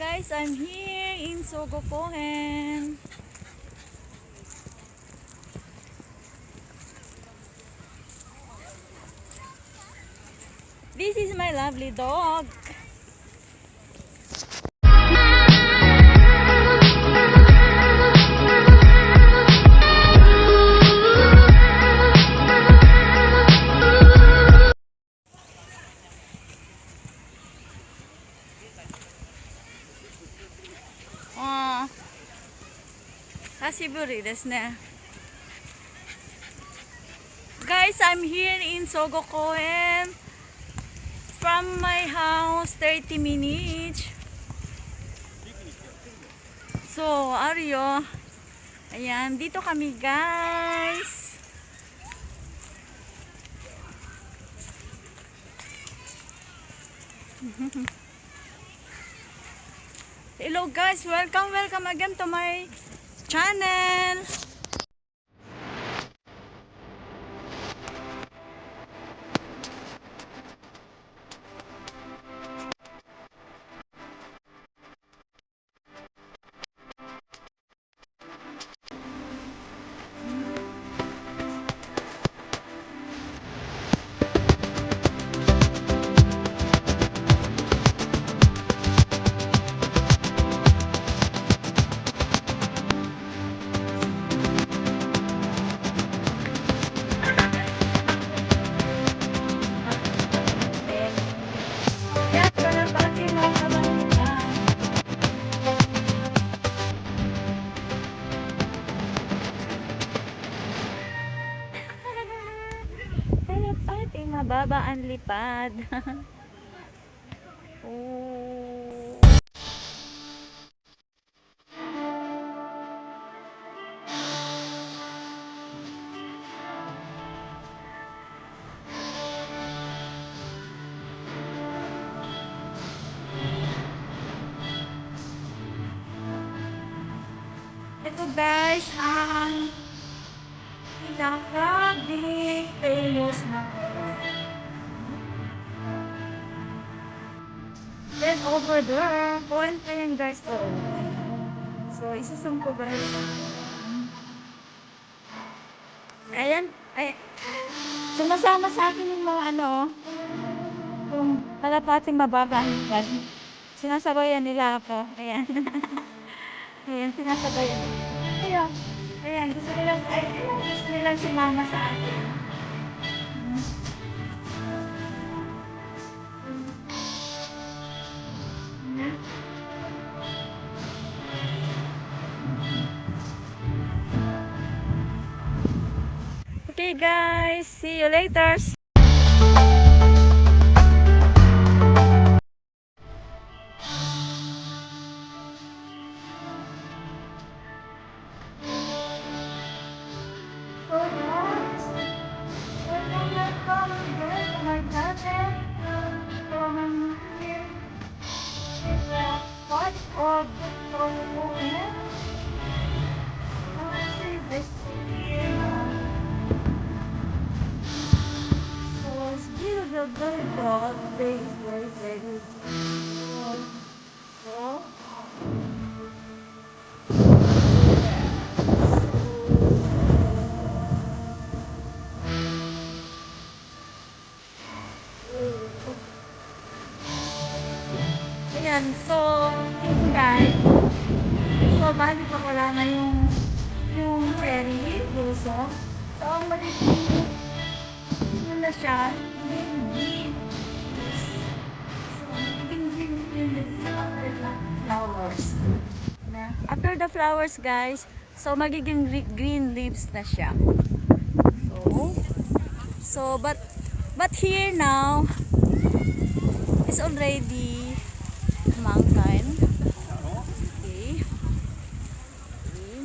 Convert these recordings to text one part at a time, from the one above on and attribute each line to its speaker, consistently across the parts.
Speaker 1: Guys, I'm here in Sogokohen. This is my lovely dog. Hashiburi desu ne. Guys, I'm here in Sogokohen. From my house, 30 minutes. So, Aryo. Ayan, dito kami guys. Hello guys, welcome again to my channel. Mababa ang lipad. Oh. Ito guys, ang pinaka-big famous na then over there, point pa yan guys. So, isusum ko guys. Ayan, ay, sumasama sa akin yung mga yung kalapating mababa. Sinasabayan nila ako. Ayan. Ayan, sinasabayan. Ayan, gusto nilang sumama sa akin. Okay guys, see you later. Ayan, so, guys, so, bali pa wala na yung cherry, puso. So, ang magiging, yun na siya, green. So, magiging green after the flowers. After the flowers, guys, so, magiging green leaves na siya. So, but here now, is already mountain. Okay.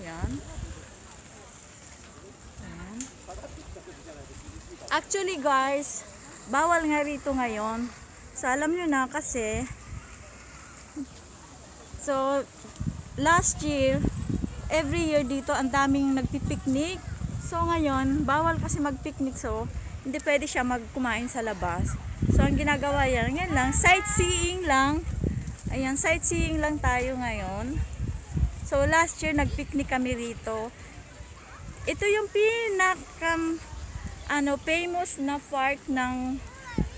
Speaker 1: Yan. Actually guys, bawal nga rito ngayon. So alam nyo na kasi, so last year, every year dito ang daming nagpipiknik. So ngayon, bawal kasi magpiknik, so hindi pwede siya magkumain sa labas. So ang ginagawa yan lang, sightseeing lang.
Speaker 2: Ayan, sightseeing lang tayo ngayon. So last year nagpicnic kami rito. Ito yung famous na park ng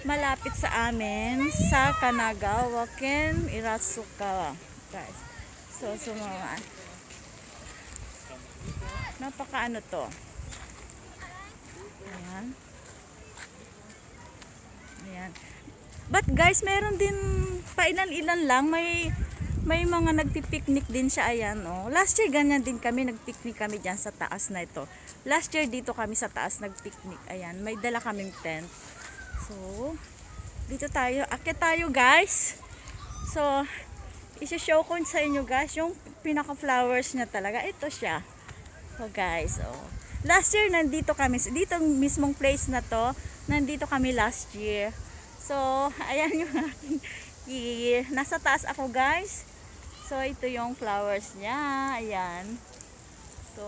Speaker 2: malapit sa amin sa Kanagawa, Ken Irasuka. Guys. So sumama. Napaka to. Ayan. Ayan. But guys, meron din pailan-ilan lang may mga nagpi-picnic din siya, ayan, oh. Last year ganyan din kami, nagpicnic kami diyan sa taas na ito. Last year dito kami sa taas nagpicnic. Ayan, may dala kaming tent. So, dito tayo, akyat tayo, guys. So, i-show ko sa inyo, guys, yung pinaka-flowers niya talaga. Ito siya. So, guys, oh. Last year nandito kami, dito mismong place na to, nandito kami last year. So, ayan yung aking nasa taas ako, guys. So, ito yung flowers niya. Ayan. So,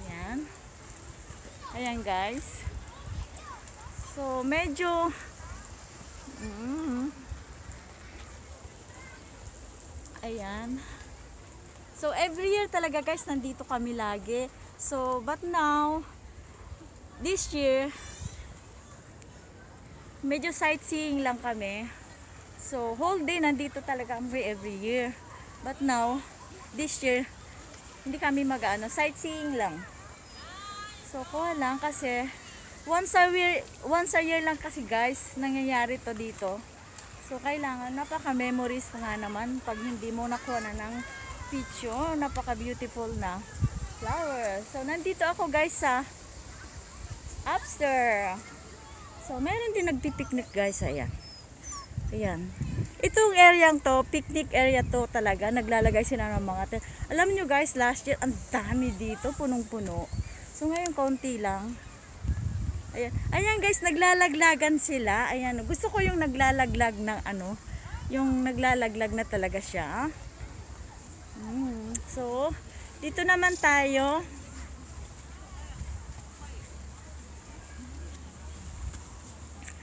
Speaker 2: ayan. Ayan, guys. So, medyo ayan. So, every year talaga, guys, nandito kami lagi. So, but now, this year, medyo sightseeing lang kami. So, whole day nandito talaga kami every year. But now, this year, hindi kami sightseeing lang. So, kuha lang kasi once a year lang kasi, guys, nangyayari to dito. So, kailangan, napaka-memories nga naman pag hindi mo nakuha na ng picture. Napaka-beautiful na flower. So, nandito ako, guys, sa upstairs. So, meron din nagpipiknik, guys. Ayan. Ayan. Itong area to, picnic area to talaga. Naglalagay sila ng mga tent. Alam nyo, guys, last year, ang dami dito. Punong-puno. So, ngayon, konti lang. Ayan. Ayan, guys, naglalaglagan sila. Ayan. Gusto ko yung naglalaglag ng yung naglalaglag na talaga siya. So, dito naman tayo.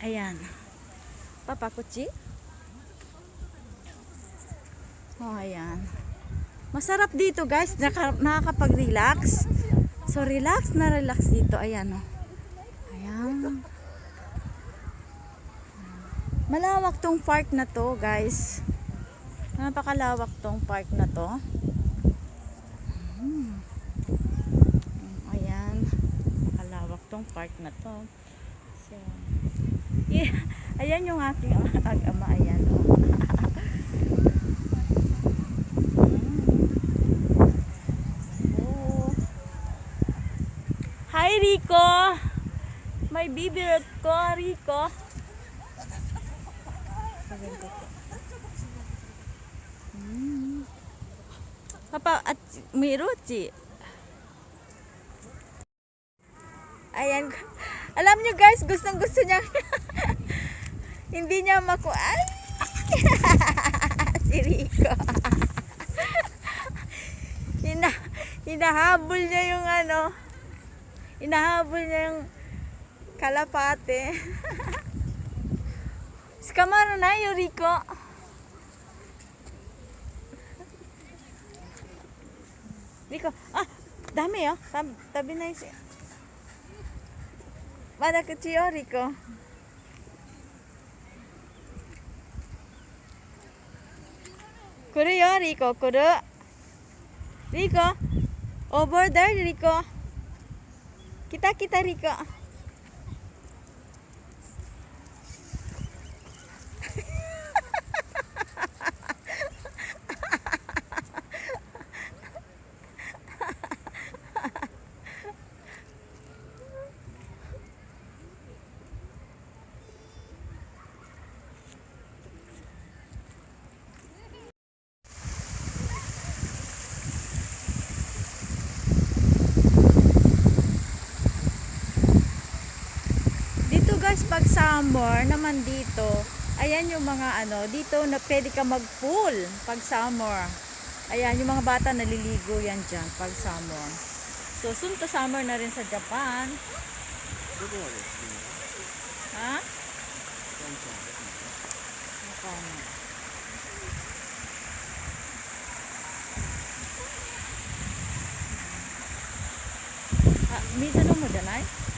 Speaker 2: Ayan. Papakuchi. Oh, ayan. Masarap dito, guys. Nakakapag-relax. So, relax na relax dito. Ayan, oh. Ayan. Malawak tong park na to, guys. Napakalawak tong park na to. Ayan. Malawak tong park na to. So, yeah. Ayan yung aking ama. Ayan, oh. Hi, Rico. May bibirot ko, Rico. Papa at Miruchi. Ayan. Alam nyo, guys, gustong-gusto niya. Hindi niya ay! Si Rico. Hinahabol niya yung hinahabol niya yung kalapate. Skamaro na yung Rico. Rico, dami oh. Tabi na yung Mada kuchi yo, Rico. Kuru yo, Rico, kuru. Rico, over there, Rico. Kita, Rico. Guys, pag summer naman dito, ayan yung mga dito na pwede ka mag-pool pag summer. Ayan, yung mga bata naliligo yan dyan pag summer. So, soon to summer na rin sa Japan. Ha? Minsan mo danay?